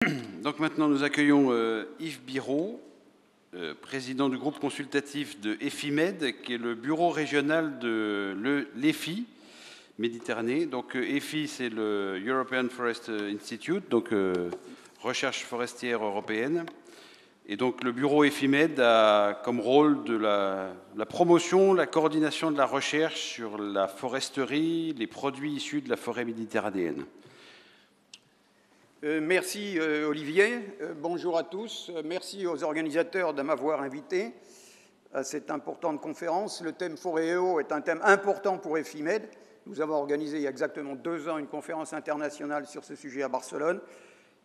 Donc maintenant, nous accueillons Yves Biraud, président du groupe consultatif de EFIMED, qui est le bureau régional de l'EFI Méditerranée. Donc EFI, c'est le European Forest Institute, donc recherche forestière européenne. Et donc le bureau EFIMED a comme rôle de la promotion, la coordination de la recherche sur la foresterie, les produits issus de la forêt méditerranéenne. Merci Olivier, bonjour à tous, merci aux organisateurs de m'avoir invité à cette importante conférence. Le thème forêt et eau est un thème important pour EFIMED. Nous avons organisé il y a exactement 2 ans une conférence internationale sur ce sujet à Barcelone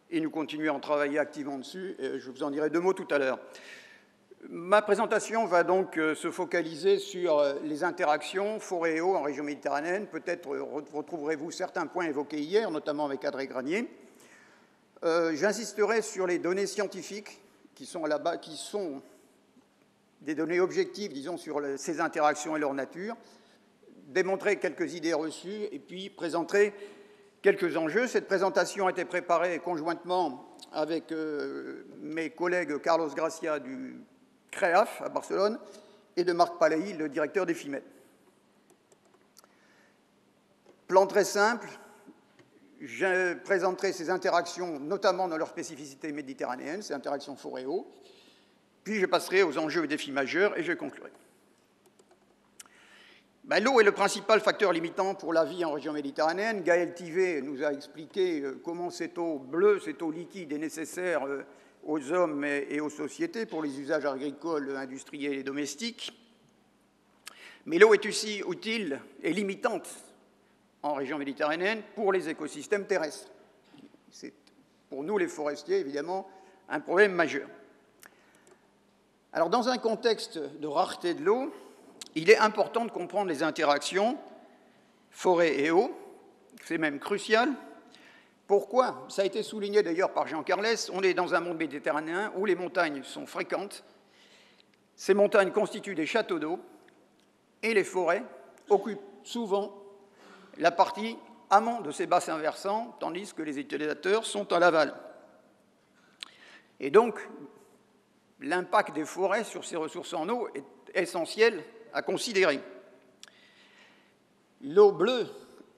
et nous continuons à travailler activement dessus. Et je vous en dirai 2 mots tout à l'heure. Ma présentation va donc se focaliser sur les interactions forêt et eau en région méditerranéenne. Peut-être retrouverez-vous certains points évoqués hier, notamment avec Adrien Granier. J'insisterai sur les données scientifiques qui sont des données objectives, disons, sur ces interactions et leur nature, démontrer quelques idées reçues et puis présenterai quelques enjeux. Cette présentation a été préparée conjointement avec mes collègues Carlos Gracia du CREAF à Barcelone et de Marc Palahi, le directeur d'EFIMED. Plan très simple. Je présenterai ces interactions, notamment dans leur spécificité méditerranéenne, ces interactions forêt-eau. Puis je passerai aux enjeux et défis majeurs et je conclurai. L'eau est le principal facteur limitant pour la vie en région méditerranéenne. Gaël Tivet nous a expliqué comment cette eau bleue, cette eau liquide est nécessaire aux hommes et aux sociétés pour les usages agricoles, industriels et domestiques. Mais l'eau est aussi utile et limitante en région méditerranéenne pour les écosystèmes terrestres. C'est pour nous, les forestiers, évidemment, un problème majeur. Alors, dans un contexte de rareté de l'eau, il est important de comprendre les interactions forêt et eau. C'est même crucial. Pourquoi? Ça a été souligné d'ailleurs par Jean Carles. On est dans un monde méditerranéen où les montagnes sont fréquentes. Ces montagnes constituent des châteaux d'eau et les forêts occupent souvent la partie amont de ces bassins versants, tandis que les utilisateurs sont à l'aval. Et donc, l'impact des forêts sur ces ressources en eau est essentiel à considérer. L'eau bleue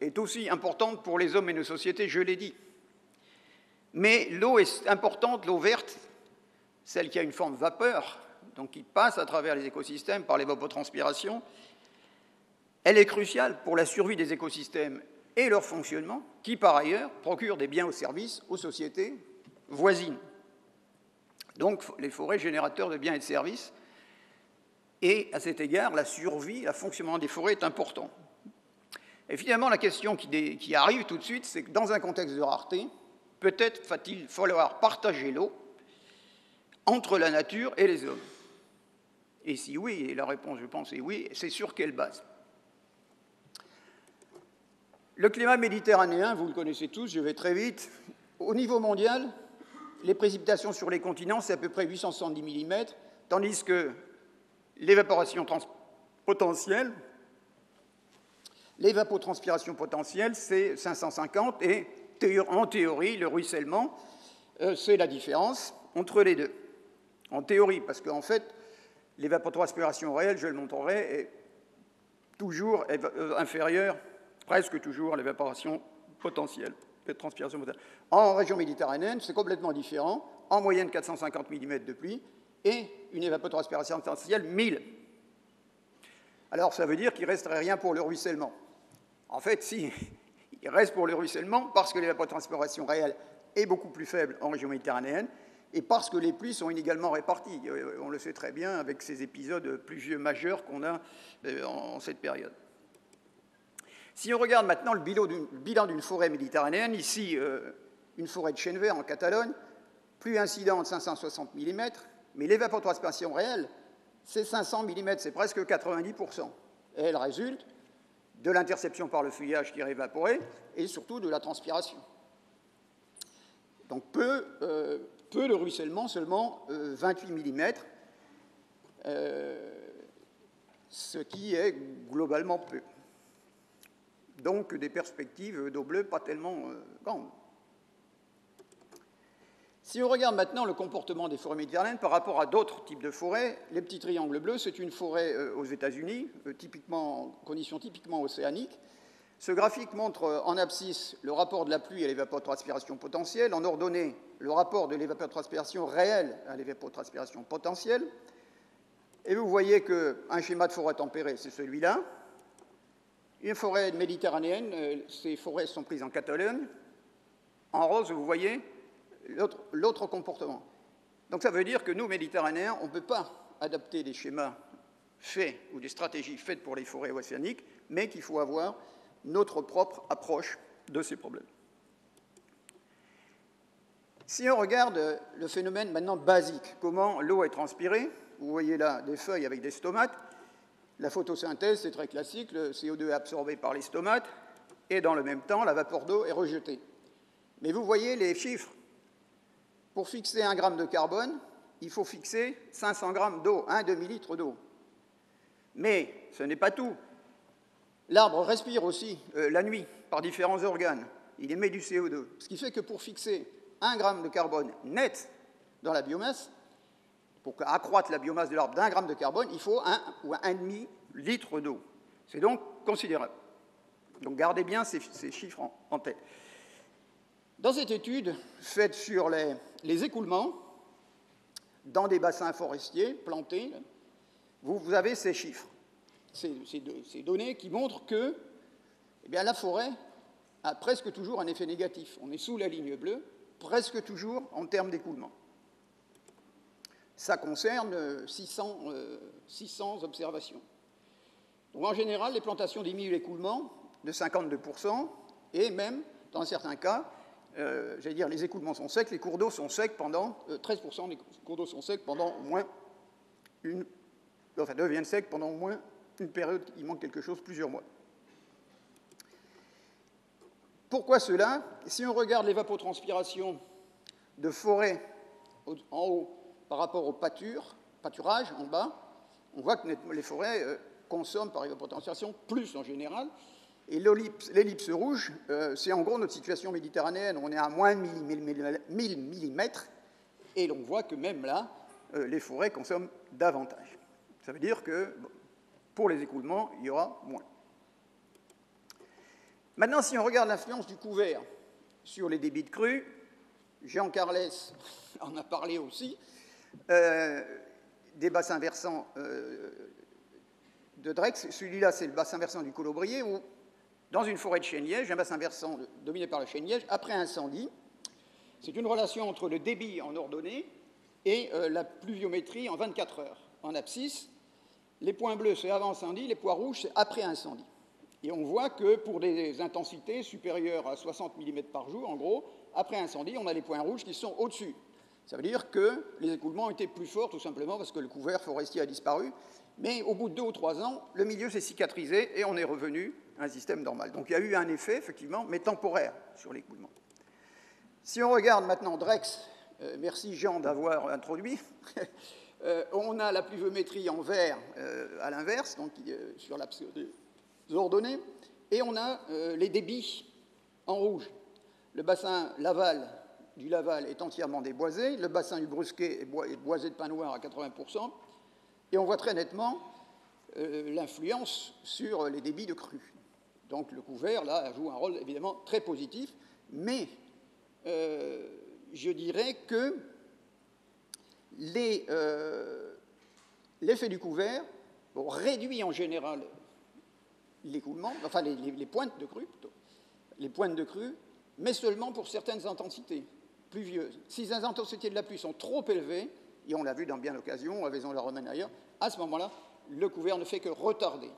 est aussi importante pour les hommes et nos sociétés, je l'ai dit. Mais l'eau est importante, l'eau verte, celle qui a une forme vapeur, donc qui passe à travers les écosystèmes par l'évapotranspiration, elle est cruciale pour la survie des écosystèmes et leur fonctionnement, qui, par ailleurs, procurent des biens ou services aux sociétés voisines. Donc, les forêts générateurs de biens et de services. Et, à cet égard, la survie, le fonctionnement des forêts est important. Et finalement, la question qui arrive tout de suite, c'est que dans un contexte de rareté, peut-être va-t-il falloir partager l'eau entre la nature et les hommes. Et si oui, et la réponse, je pense, est oui, c'est sur quelle base? Le climat méditerranéen, vous le connaissez tous, je vais très vite. Au niveau mondial, les précipitations sur les continents, c'est à peu près 870 mm, tandis que l'évaporation potentielle, l'évapotranspiration potentielle, c'est 550, et en théorie, le ruissellement, c'est la différence entre les deux. En théorie, parce qu'en fait, l'évapotranspiration réelle, je le montrerai, est toujours inférieure, presque toujours à l'évaporation potentielle, transpiration potentielle. En région méditerranéenne, c'est complètement différent. En moyenne, 450 mm de pluie et une évapotranspiration potentielle 1000. Alors, ça veut dire qu'il ne resterait rien pour le ruissellement. En fait, si, il reste pour le ruissellement parce que l'évapotranspiration réelle est beaucoup plus faible en région méditerranéenne et parce que les pluies sont inégalement réparties. On le sait très bien avec ces épisodes pluvieux majeurs qu'on a en cette période. Si on regarde maintenant le bilan d'une forêt méditerranéenne, ici, une forêt de chêne vert en Catalogne, pluie incidente 560 mm, mais l'évapotranspiration réelle, c'est 500 mm, c'est presque 90%. Et elle résulte de l'interception par le feuillage qui est évaporé et surtout de la transpiration. Donc peu de ruissellement, seulement 28 mm, ce qui est globalement peu. Donc des perspectives d'eau bleue pas tellement grandes. Si on regarde maintenant le comportement des forêts méditerranéennes par rapport à d'autres types de forêts, les petits triangles bleus, c'est une forêt aux États-Unis, en conditions typiquement océaniques. Ce graphique montre en abscisse le rapport de la pluie à l'évapotranspiration potentielle, en ordonnée le rapport de l'évapotranspiration réelle à l'évapotranspiration potentielle. Et vous voyez qu'un schéma de forêt tempérée, c'est celui-là. Une forêt méditerranéenne, ces forêts sont prises en Catalogne. En rose, vous voyez l'autre comportement. Donc ça veut dire que nous, Méditerranéens, on ne peut pas adapter des schémas faits ou des stratégies faites pour les forêts océaniques, mais qu'il faut avoir notre propre approche de ces problèmes. Si on regarde le phénomène maintenant basique, comment l'eau est transpirée, vous voyez là des feuilles avec des stomates. La photosynthèse, c'est très classique, le CO2 est absorbé par les stomates, et dans le même temps, la vapeur d'eau est rejetée. Mais vous voyez les chiffres. Pour fixer 1 gramme de carbone, il faut fixer 500 grammes d'eau, 1 demi-litre d'eau. Mais ce n'est pas tout. L'arbre respire aussi la nuit par différents organes. Il émet du CO2. Ce qui fait que pour fixer 1 gramme de carbone net dans la biomasse, pour accroître la biomasse de l'arbre d'1 gramme de carbone, il faut 1 ou 1,5 litre d'eau. C'est donc considérable. Donc gardez bien ces chiffres en tête. Dans cette étude faite sur les écoulements dans des bassins forestiers plantés, vous avez ces chiffres, ces données qui montrent que la forêt a presque toujours un effet négatif. On est sous la ligne bleue, presque toujours en termes d'écoulement. Ça concerne 600 observations. Donc en général, les plantations diminuent l'écoulement de 52%, et même, dans certains cas, les écoulements sont secs, les cours d'eau sont secs pendant 13% des cours d'eau sont secs pendant au moins deviennent secs pendant au moins une période, il manque quelque chose, plusieurs mois. Pourquoi cela? Si on regarde l'évapotranspiration de forêt en haut par rapport au pâturage en bas, on voit que les forêts consomment par évapotranspiration plus en général. Et l'ellipse rouge, c'est en gros notre situation méditerranéenne. On est à moins de 1000 millimètres, et l'on voit que même là, les forêts consomment davantage. Ça veut dire que pour les écoulements, il y aura moins. Maintenant, si on regarde l'influence du couvert sur les débits de crue, Jean Carles en a parlé aussi, des bassins versants de Drex. Celui-là, c'est le bassin versant du Colobrier, où dans une forêt de chêne-liège, un bassin versant dominé par le chêne-liège, après incendie, c'est une relation entre le débit en ordonnée et la pluviométrie en 24 heures. En abscisse, les points bleus, c'est avant incendie, les points rouges, c'est après incendie. Et on voit que pour des intensités supérieures à 60 mm par jour, en gros, après incendie, on a les points rouges qui sont au-dessus. Ça veut dire que les écoulements étaient plus forts, tout simplement parce que le couvert forestier a disparu. Mais au bout de 2 ou 3 ans, le milieu s'est cicatrisé et on est revenu à un système normal. Donc il y a eu un effet, effectivement, mais temporaire sur l'écoulement. Si on regarde maintenant Drex, merci Jean d'avoir introduit, on a la pluviométrie en vert à l'inverse, donc sur l'axe des ordonnées, et on a les débits en rouge. Le bassin du Laval est entièrement déboisé, le bassin du Brusquet est boisé de pin noir à 80%, et on voit très nettement l'influence sur les débits de crue. Donc le couvert, là, joue un rôle évidemment très positif, mais je dirais que l'effet du couvert réduit en général l'écoulement, enfin les pointes de crue plutôt, les pointes de crue, mais seulement pour certaines intensités pluvieuses. Si les intensités de la pluie sont trop élevées, et on l'a vu dans bien d'occasions, à Vaison-la-Romaine ailleurs, à ce moment-là, le couvert ne fait que retarder.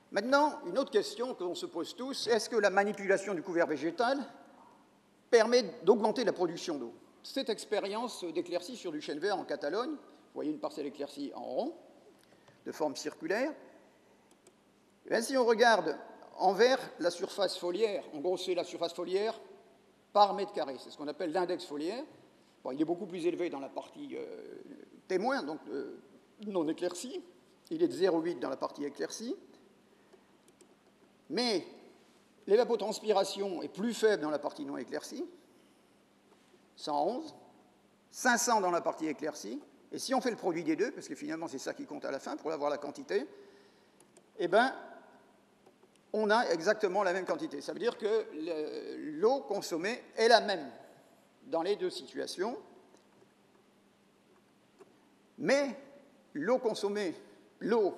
Maintenant, une autre question que l'on se pose tous, est-ce que la manipulation du couvert végétal permet d'augmenter la production d'eau? Cette expérience d'éclaircie sur du chêne vert en Catalogne, vous voyez une parcelle éclaircie en rond, de forme circulaire. Et bien, si on regarde en vert la surface foliaire, en gros c'est la surface foliaire par mètre carré, c'est ce qu'on appelle l'index foliaire. Bon, il est beaucoup plus élevé dans la partie témoin, donc non éclaircie, il est de 0,8 dans la partie éclaircie, mais L'évapotranspiration est plus faible dans la partie non éclaircie, 111, 500 dans la partie éclaircie, et si on fait le produit des deux, parce que finalement c'est ça qui compte à la fin pour avoir la quantité, eh bien, on a exactement la même quantité. Ça veut dire que l'eau consommée est la même dans les deux situations, mais l'eau consommée, l'eau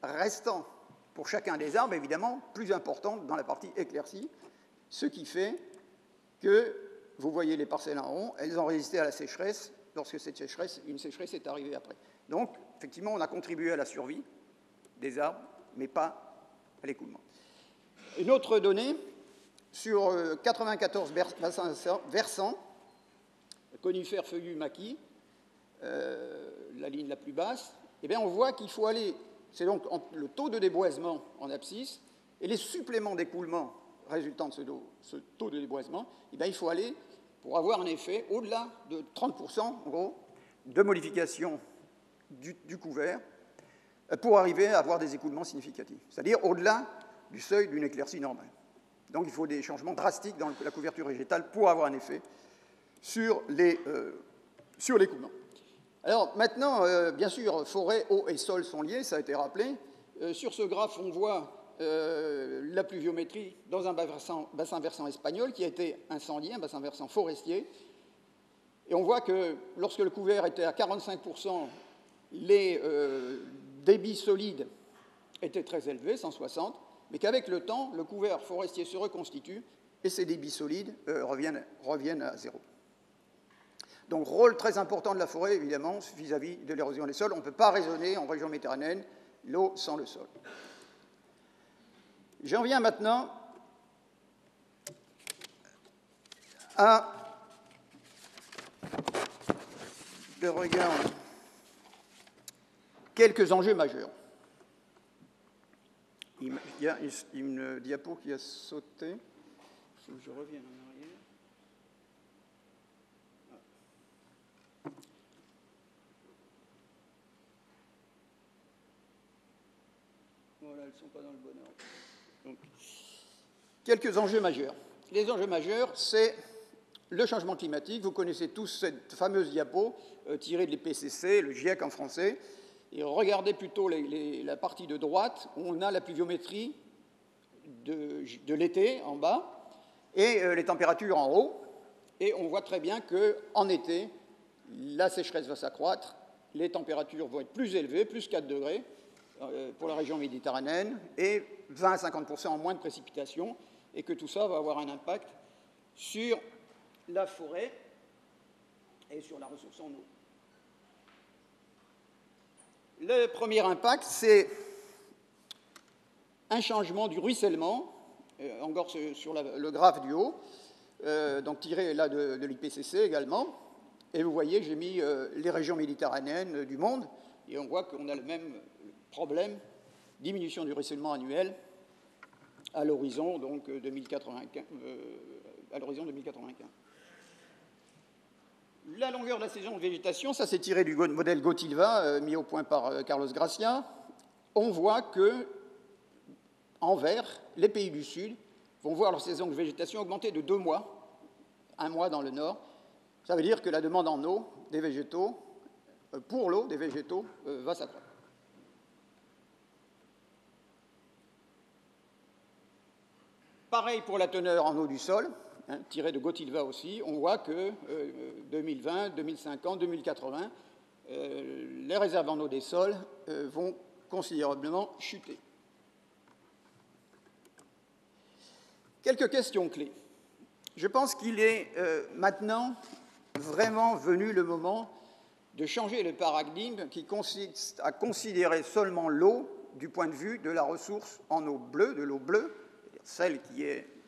restant pour chacun des arbres, évidemment, plus importante dans la partie éclaircie, ce qui fait que, vous voyez les parcelles en rond, elles ont résisté à la sécheresse lorsque une sécheresse est arrivée après. Donc, effectivement, on a contribué à la survie des arbres, mais pas à l'écoulement. Une autre donnée, sur 94 bassins versants, conifères, feuillus, maquis, la ligne la plus basse, eh bien, on voit qu'il faut aller, c'est donc le taux de déboisement en abscisse, et les suppléments d'écoulement résultant de ce taux de déboisement, eh bien, il faut aller, pour avoir un effet, au-delà de 30%, en gros, de modification du couvert, pour arriver à avoir des écoulements significatifs, c'est-à-dire au-delà du seuil d'une éclaircie normale. Donc il faut des changements drastiques dans la couverture végétale pour avoir un effet sur l'écoulement. Alors maintenant, bien sûr, forêt, eau et sol sont liés, ça a été rappelé. Sur ce graphe, on voit la pluviométrie dans un bassin versant espagnol qui a été incendié, un bassin versant forestier. Et on voit que lorsque le couvert était à 45%, les débits solides étaient très élevés, 160, mais qu'avec le temps, le couvert forestier se reconstitue et ces débits solides reviennent à zéro. Donc, rôle très important de la forêt, évidemment, vis-à-vis de l'érosion des sols. On ne peut pas raisonner en région méditerranéenne l'eau sans le sol. J'en viens maintenant à je regarde quelques enjeux majeurs. Il y a une diapo qui a sauté. Il faut que je revienne en arrière. Voilà, elles ne sont pas dans le bon ordre. Donc, quelques enjeux majeurs. Les enjeux majeurs, c'est le changement climatique. Vous connaissez tous cette fameuse diapo tirée de l'IPCC, le GIEC en français. Et regardez plutôt la partie de droite, où on a la pluviométrie de l'été en bas et les températures en haut. Et on voit très bien qu'en été, la sécheresse va s'accroître, les températures vont être plus élevées, plus 4 degrés pour la région méditerranéenne, et 20 à 50% en moins de précipitations, et que tout ça va avoir un impact sur la forêt et sur la ressource en eau. Le premier impact, c'est un changement du ruissellement, encore sur le graphe du haut, donc tiré là de l'IPCC également. Et vous voyez, j'ai mis les régions méditerranéennes du monde, et on voit qu'on a le même problème, diminution du ruissellement annuel à l'horizon donc 2095. La longueur de la saison de végétation, ça c'est tiré du modèle Gotilva, mis au point par Carlos Gracia. On voit que, en vert, les pays du Sud vont voir leur saison de végétation augmenter de 2 mois, 1 mois dans le nord. Ça veut dire que la demande en eau des végétaux, pour l'eau des végétaux, va s'accroître. Pareil pour la teneur en eau du sol. Tiré de Gotilva aussi, on voit que 2020, 2050, 2080, les réserves en eau des sols vont considérablement chuter. Quelques questions clés. Je pense qu'il est maintenant vraiment venu le moment de changer le paradigme qui consiste à considérer seulement l'eau du point de vue de la ressource en eau bleue, de l'eau bleue, celle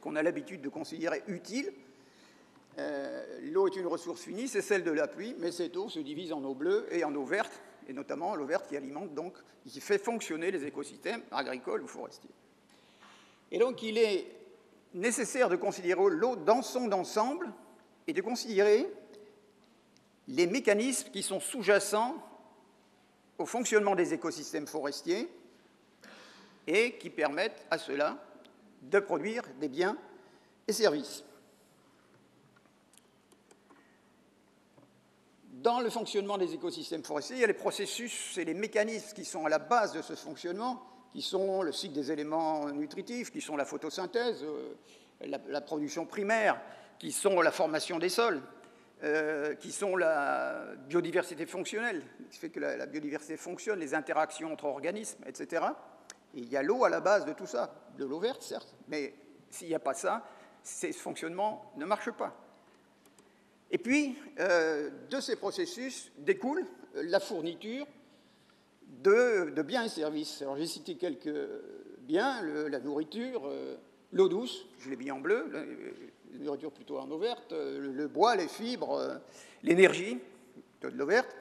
qu'on a l'habitude de considérer utile. L'eau est une ressource finie, c'est celle de la pluie, mais cette eau se divise en eau bleue et en eau verte, et notamment l'eau verte qui alimente donc, qui fait fonctionner les écosystèmes agricoles ou forestiers. Et donc il est nécessaire de considérer l'eau dans son ensemble et de considérer les mécanismes qui sont sous-jacents au fonctionnement des écosystèmes forestiers et qui permettent à cela de produire des biens et services. Dans le fonctionnement des écosystèmes forestiers, il y a les processus et les mécanismes qui sont à la base de ce fonctionnement, qui sont le cycle des éléments nutritifs, qui sont la photosynthèse, la production primaire, qui sont la formation des sols, qui sont la biodiversité fonctionnelle, qui fait que la biodiversité fonctionne, les interactions entre organismes, etc. Et il y a l'eau à la base de tout ça, de l'eau verte, certes, mais s'il n'y a pas ça, ce fonctionnement ne marche pas. Et puis, de ces processus découle la fourniture de biens et services. Alors, j'ai cité quelques biens, la nourriture, l'eau douce, je l'ai mis en bleu, la nourriture plutôt en eau verte, le bois, les fibres, l'énergie, de l'eau verte,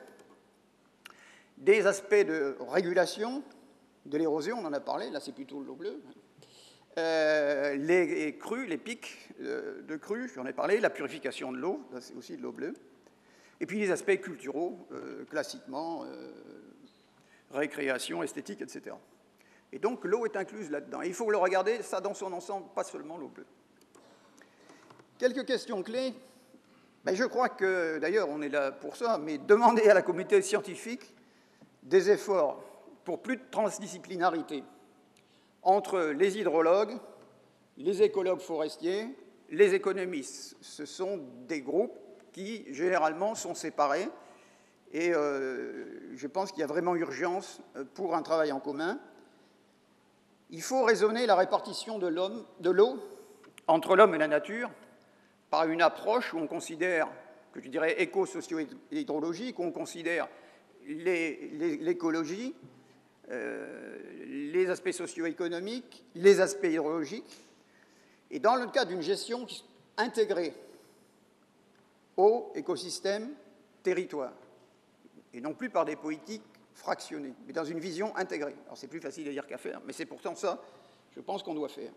des aspects de régulation de l'érosion, on en a parlé, là c'est plutôt l'eau bleue, les crues, les pics de crues, j'en ai parlé, la purification de l'eau, c'est aussi de l'eau bleue, et puis les aspects culturaux, classiquement, récréation, esthétique, etc. Et donc l'eau est incluse là-dedans. Et il faut le regarder, ça dans son ensemble, pas seulement l'eau bleue. Quelques questions clés. Ben, je crois que, d'ailleurs, on est là pour ça, mais demander à la communauté scientifique des efforts pour plus de transdisciplinarité entre les hydrologues, les écologues forestiers, les économistes. Ce sont des groupes qui, généralement, sont séparés. Et je pense qu'il y a vraiment urgence pour un travail en commun. Il faut raisonner la répartition de l'eau entre l'homme et la nature par une approche où on considère, que je dirais éco-socio-hydrologique, où on considère l'écologie, les aspects socio-économiques, les aspects hydrologiques, et dans le cadre d'une gestion intégrée eau, écosystème, territoire, et non plus par des politiques fractionnées, mais dans une vision intégrée. Alors c'est plus facile à dire qu'à faire, mais c'est pourtant ça, je pense, qu'on doit faire.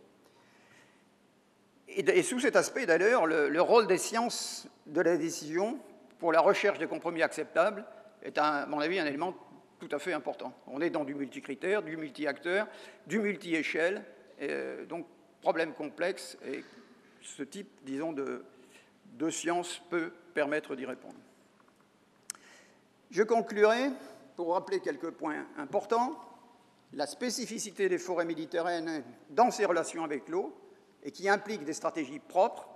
Et sous cet aspect, d'ailleurs, le rôle des sciences de la décision pour la recherche de compromis acceptables est, à mon avis, un élément tout à fait important. On est dans du multicritère, du multi-acteur, du multi-échelle, donc problème complexe, et ce type, disons, de science peut permettre d'y répondre. Je conclurai pour rappeler quelques points importants. La spécificité des forêts méditerranéennes dans ses relations avec l'eau, et qui implique des stratégies propres,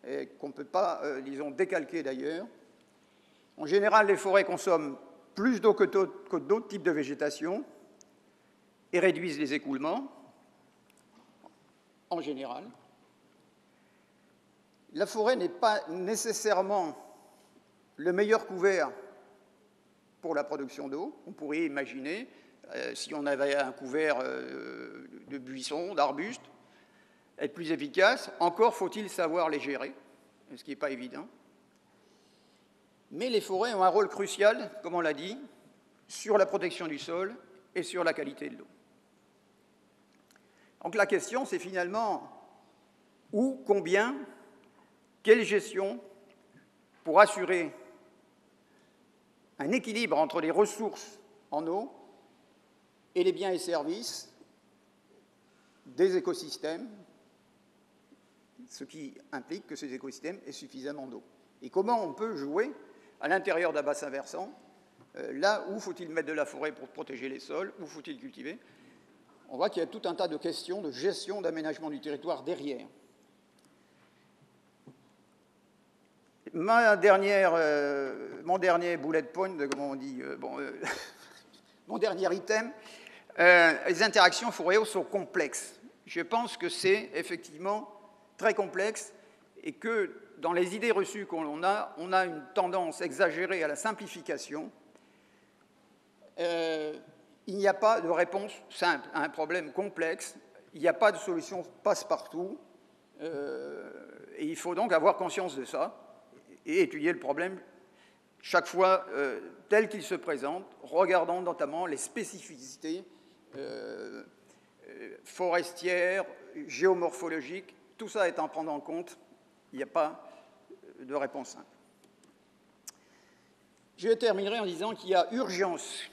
et qu'on ne peut pas, disons, décalquer d'ailleurs. En général, les forêts consomment plus d'eau que d'autres types de végétation et réduisent les écoulements, en général. La forêt n'est pas nécessairement le meilleur couvert pour la production d'eau. On pourrait imaginer, si on avait un couvert de buissons, d'arbustes, être plus efficace. Encore faut-il savoir les gérer, ce qui n'est pas évident. Mais les forêts ont un rôle crucial, comme on l'a dit, sur la protection du sol et sur la qualité de l'eau. Donc la question, c'est finalement où, combien, quelle gestion pour assurer un équilibre entre les ressources en eau et les biens et services des écosystèmes, ce qui implique que ces écosystèmes aient suffisamment d'eau. Et comment on peut jouer à l'intérieur d'un bassin versant, là où faut-il mettre de la forêt pour protéger les sols, où faut-il cultiver? On voit qu'il y a tout un tas de questions de gestion, d'aménagement du territoire derrière. Mon dernier bullet point, comment on dit, mon dernier item, les interactions forêt-eau sont complexes. Je pense que c'est effectivement très complexe et que dans les idées reçues qu'on a, on a une tendance exagérée à la simplification. Il n'y a pas de réponse simple à un problème complexe, il n'y a pas de solution passe-partout, et il faut donc avoir conscience de ça et étudier le problème chaque fois tel qu'il se présente, regardant notamment les spécificités forestières, géomorphologiques, tout ça étant à prendre en compte, il n'y a pas de réponse simple. Je terminerai en disant qu'il y a urgence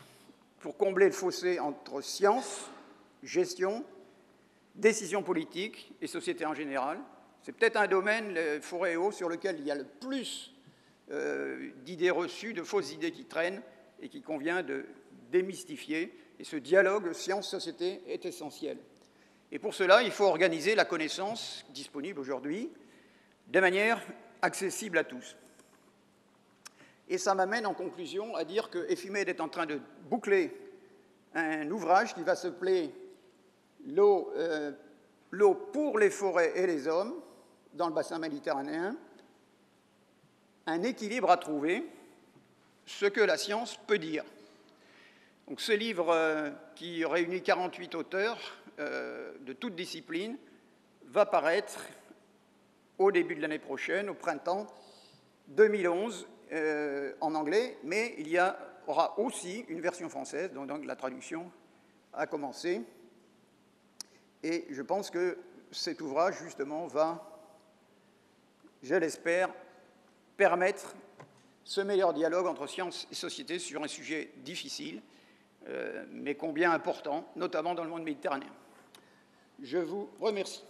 pour combler le fossé entre science, gestion décision politique et société en général. C'est peut-être un domaine, les forêts et eaux, sur lequel il y a le plus d'idées reçues, de fausses idées qui traînent et qu'il convient de démystifier. Et ce dialogue science-société est essentiel. Et pour cela, il faut organiser la connaissance disponible aujourd'hui de manière accessible à tous. Et ça m'amène en conclusion à dire que EFIMED est en train de boucler un ouvrage qui va s'appeler l'eau pour les forêts et les hommes dans le bassin méditerranéen, un équilibre à trouver, ce que la science peut dire. Donc ce livre qui réunit 48 auteurs de toutes disciplines va paraître au début de l'année prochaine, au printemps 2011, en anglais, mais il y aura aussi une version française, donc la traduction a commencé. Et je pense que cet ouvrage, justement, va, je l'espère, permettre ce meilleur dialogue entre science et société sur un sujet difficile, mais combien important, notamment dans le monde méditerranéen. Je vous remercie.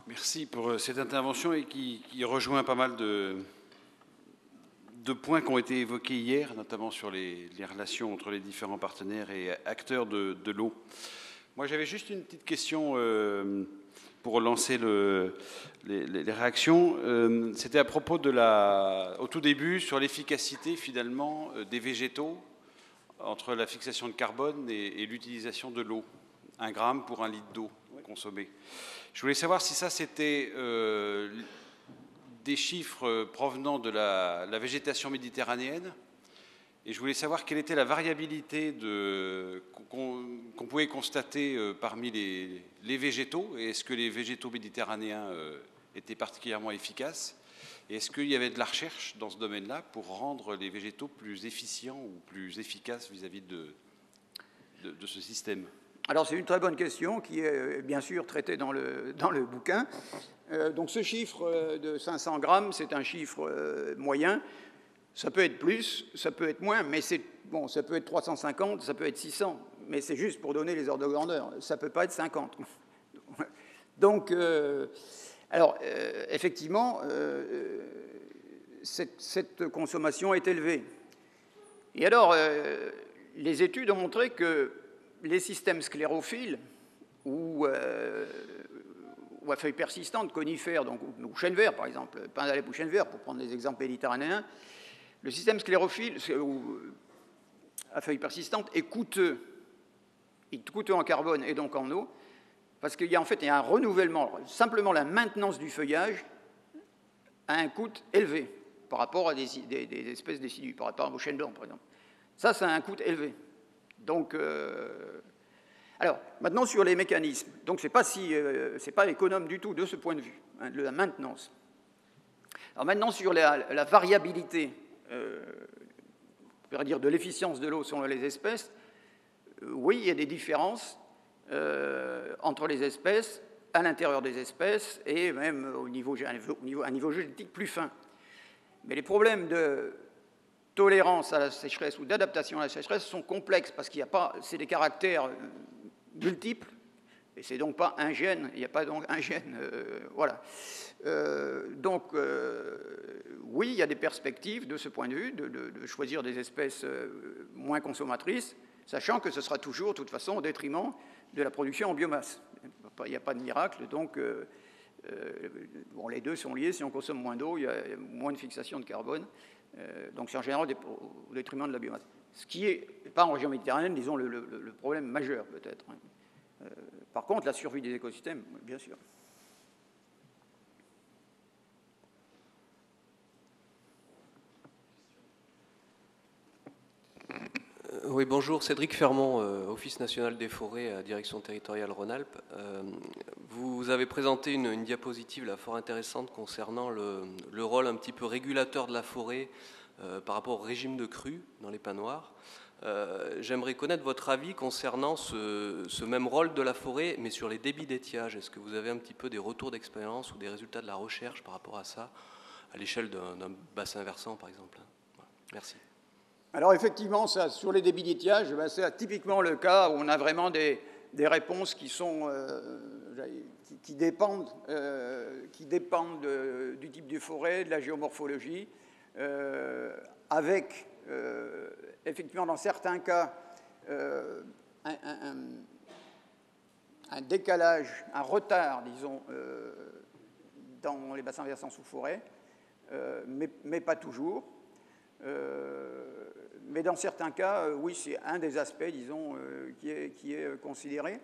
Merci pour cette intervention et qui rejoint pas mal de points qui ont été évoqués hier, notamment sur les relations entre les différents partenaires et acteurs de l'eau. Moi, j'avais juste une petite question pour lancer les réactions. C'était à propos au tout début, sur l'efficacité, finalement, des végétaux entre la fixation de carbone et l'utilisation de l'eau. 1 gramme pour 1 litre d'eau consommée. Je voulais savoir si ça, c'était des chiffres provenant de la végétation méditerranéenne. Et je voulais savoir quelle était la variabilité qu'on pouvait constater parmi les végétaux. Et est-ce que les végétaux méditerranéens étaient particulièrement efficaces? Et est-ce qu'il y avait de la recherche dans ce domaine-là pour rendre les végétaux plus efficients ou plus efficaces vis-à-vis de ce système? Alors, c'est une très bonne question qui est bien sûr traitée dans le bouquin. Donc, ce chiffre de 500 grammes, c'est un chiffre moyen. Ça peut être plus, ça peut être moins, mais bon, ça peut être 350, ça peut être 600, mais c'est juste pour donner les ordres de grandeur. Ça ne peut pas être 50. Donc, effectivement, cette consommation est élevée. Et alors, les études ont montré que les systèmes sclérophiles ou à feuilles persistantes, conifères, donc, ou chêne vert par exemple, pin d'Alep ou chêne vert, pour prendre des exemples méditerranéens, le système sclérophile à feuilles persistantes est coûteux. Il est coûteux en carbone et donc en eau, parce qu'il y a en fait un renouvellement. Simplement la maintenance du feuillage a un coût élevé par rapport à des espèces décidues, par rapport au chêne blanc par exemple. Ça a un coût élevé. Donc, alors, maintenant sur les mécanismes. Donc, c'est pas économe du tout de ce point de vue, hein, de la maintenance. Alors maintenant sur la variabilité, on pourrait dire de l'efficience de l'eau selon les espèces. Oui, il y a des différences entre les espèces, à l'intérieur des espèces et même à un niveau génétique plus fin. Mais les problèmes de tolérance à la sécheresse ou d'adaptation à la sécheresse sont complexes parce qu'il n'y a pas, c'est des caractères multiples et c'est donc pas un gène, il n'y a pas donc un gène, voilà. Oui, il y a des perspectives de ce point de vue de choisir des espèces moins consommatrices, sachant que ce sera toujours, de toute façon, au détriment de la production en biomasse. Il n'y a pas de miracle, donc bon, les deux sont liés. Si on consomme moins d'eau, il y a moins de fixation de carbone. Donc c'est en général au détriment de la biomasse. Ce qui n'est pas en région méditerranéenne, disons, le problème majeur peut-être. Par contre, la survie des écosystèmes, bien sûr. Oui, bonjour, Cédric Fermont, Office national des forêts, direction territoriale Rhône-Alpes. Vous avez présenté une diapositive là, fort intéressante concernant le rôle un petit peu régulateur de la forêt par rapport au régime de crue dans les pins noirs. J'aimerais connaître votre avis concernant ce même rôle de la forêt, mais sur les débits d'étiage. Est-ce que vous avez un petit peu des retours d'expérience ou des résultats de la recherche par rapport à ça, à l'échelle d'un bassin versant, par exemple? Voilà. Merci. Alors effectivement, ça, sur les débits d'étiage, ben, c'est typiquement le cas où on a vraiment des réponses qui sont qui dépendent du type de forêt, de la géomorphologie, avec effectivement dans certains cas un décalage, un retard, disons, dans les bassins versants sous forêt, mais pas toujours. Mais dans certains cas, oui, c'est un des aspects, disons, qui est considéré.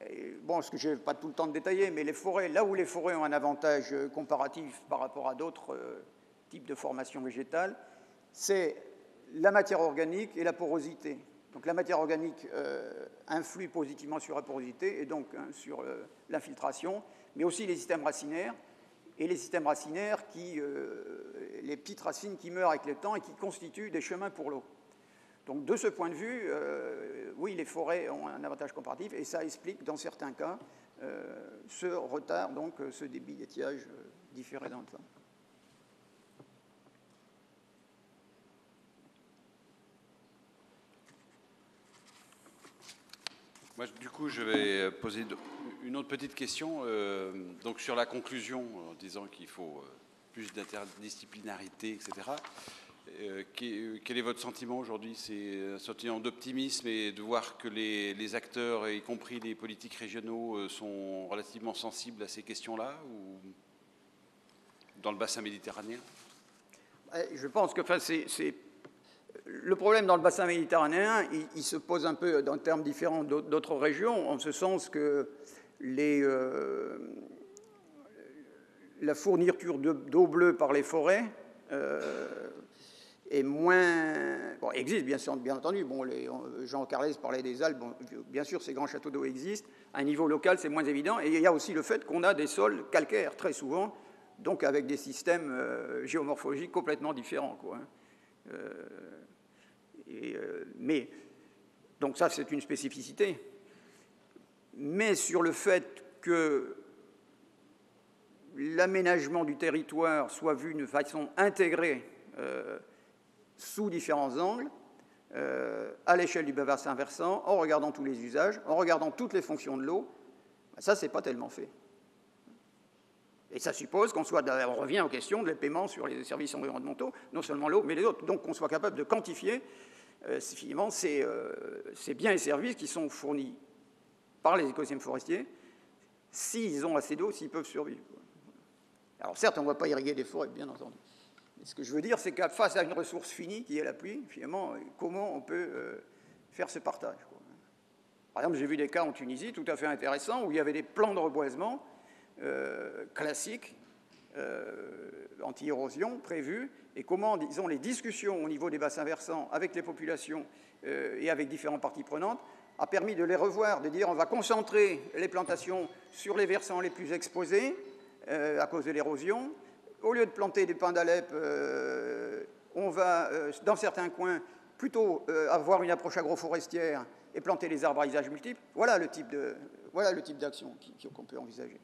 Et, bon, ce que je n'ai pas tout le temps de détailler, mais les forêts, là où les forêts ont un avantage comparatif par rapport à d'autres types de formations végétales, c'est la matière organique et la porosité. Donc la matière organique influe positivement sur la porosité et donc sur l'infiltration, mais aussi les systèmes racinaires. Et les systèmes racinaires, les petites racines qui meurent avec le temps et qui constituent des chemins pour l'eau. Donc de ce point de vue, oui, les forêts ont un avantage comparatif et ça explique dans certains cas ce retard, donc ce débit d'étiage différé dans le temps. Moi, du coup, je vais poser une autre petite question donc sur la conclusion, en disant qu'il faut plus d'interdisciplinarité, etc. Quel est votre sentiment aujourd'hui? C'est un sentiment d'optimisme et de voir que les acteurs, y compris les politiques régionaux, sont relativement sensibles à ces questions-là ou dans le bassin méditerranéen? Je pense que le problème dans le bassin méditerranéen, il se pose un peu dans termes différents d'autres régions, en ce sens que la fourniture d'eau bleue par les forêts est moins... Bon, existe bien entendu. Bon, Jean Carles parlait des Alpes. Bon, bien sûr, ces grands châteaux d'eau existent. À un niveau local, c'est moins évident. Et il y a aussi le fait qu'on a des sols calcaires, très souvent, donc avec des systèmes géomorphologiques complètement différents, quoi. Mais, donc ça, c'est une spécificité. Mais sur le fait que l'aménagement du territoire soit vu de façon intégrée sous différents angles, à l'échelle du bassin versant, en regardant tous les usages, en regardant toutes les fonctions de l'eau, ça, c'est pas tellement fait. Et ça suppose qu'on revient aux questions des paiements sur les services environnementaux, non seulement l'eau, mais les autres. Donc qu'on soit capable de quantifier finalement ces biens et services qui sont fournis par les écosystèmes forestiers, s'ils ont assez d'eau, s'ils peuvent survivre. Alors certes, on ne va pas irriguer des forêts, bien entendu. Mais ce que je veux dire, c'est qu'à face à une ressource finie, qui est la pluie, finalement, comment on peut faire ce partage, quoi. Par exemple, j'ai vu des cas en Tunisie tout à fait intéressants, où il y avait des plans de reboisement classiques, anti-érosion, prévus, et comment, disons, les discussions au niveau des bassins versants avec les populations et avec différentes parties prenantes a permis de les revoir, de dire on va concentrer les plantations sur les versants les plus exposés à cause de l'érosion. Au lieu de planter des pins d'Alep, on va, dans certains coins, plutôt avoir une approche agroforestière et planter les arbres à usage multiple. Voilà le type d'action qu'on peut envisager.